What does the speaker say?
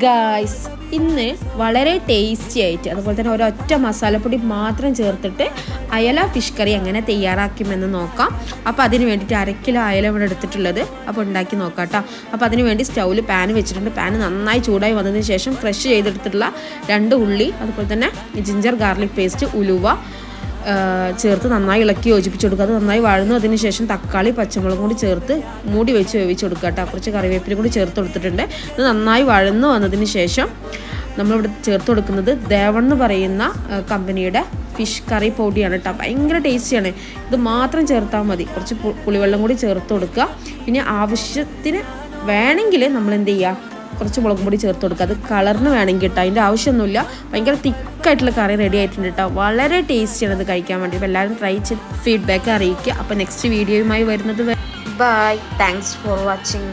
Guys, ഇന്ന് വളരെ tasty ആയിട്ട് അതുപോലെ തന്നെ ഒരൊറ്റ മസാലപ്പൊടി മാത്രം ചേർത്തിട്ട് അയല ഫിഷ് കറി എങ്ങനെ തയ്യാറാക്കുമെന്ന് നോക്കാം. അപ്പോൾ അതിന് വേണ്ടിയിട്ട് 1/2 കിലോ അയല ഇവിടെ എടുത്തിട്ടുള്ളത്. അപ്പോൾ ഉണ്ടാക്കി നോക്കാം കേട്ടോ. അപ്പോൾ അതിന് വേണ്ടി സ്റ്റൗവിൽ പാൻ വെച്ചിട്ടുണ്ട്. പാൻ നന്നായി ചൂടായി വന്നതിന് ശേഷം ക്രഷ് ചെയ്തെടുത്തിട്ടുള്ള 2 ഉള്ളി, അതുപോലെ തന്നെ ജിഞ്ചർ ഗാർലിക് പേസ്റ്റ്, ഉലുവ ചേർത്ത് നന്നായി ഇളക്കി യോജിപ്പിച്ച് കൊടുക്കുക. അത് നന്നായി വഴന്നതിന് ശേഷം തക്കാളി പച്ചമുളകും കൂടി ചേർത്ത് മൂടി വെച്ച് വേവിച്ച് കൊടുക്കുക കേട്ടോ. കുറച്ച് കറിവേപ്പിലും കൂടി ചേർത്ത് കൊടുത്തിട്ടുണ്ട്. ഇത് നന്നായി വഴന്നു വന്നതിന് ശേഷം നമ്മളിവിടെ ചേർത്ത് കൊടുക്കുന്നത് ദേവൺ എന്ന് പറയുന്ന കമ്പനിയുടെ ഫിഷ് കറി പൊടിയാണ് കേട്ടോ. ഭയങ്കര ടേസ്റ്റിയാണ്. ഇത് മാത്രം ചേർത്താൽ മതി. കുറച്ച് പുളിവെള്ളം കൂടി ചേർത്ത് കൊടുക്കുക. പിന്നെ ആവശ്യത്തിന് വേണമെങ്കിൽ നമ്മൾ എന്ത് ചെയ്യുക, കുറച്ച് മുളക് പൊടി ചേർത്ത് കൊടുക്കുക. അത് കളറിന് വേണമെങ്കിൽ കേട്ടോ, അതിൻ്റെ ആവശ്യമൊന്നുമില്ല. ഭയങ്കര തിക്കായിട്ടുള്ള കറി റെഡി ആയിട്ടുണ്ട് കേട്ടോ. വളരെ ടേസ്റ്റിയാണ് ഇത് കഴിക്കാൻ വേണ്ടി. അപ്പോൾ എല്ലാവരും ട്രൈ ചെയ്ത് ഫീഡ്ബാക്ക് അറിയിക്കുക. അപ്പോൾ നെക്സ്റ്റ് വീഡിയോയുമായി വരുന്നത്. Bye, thanks for watching.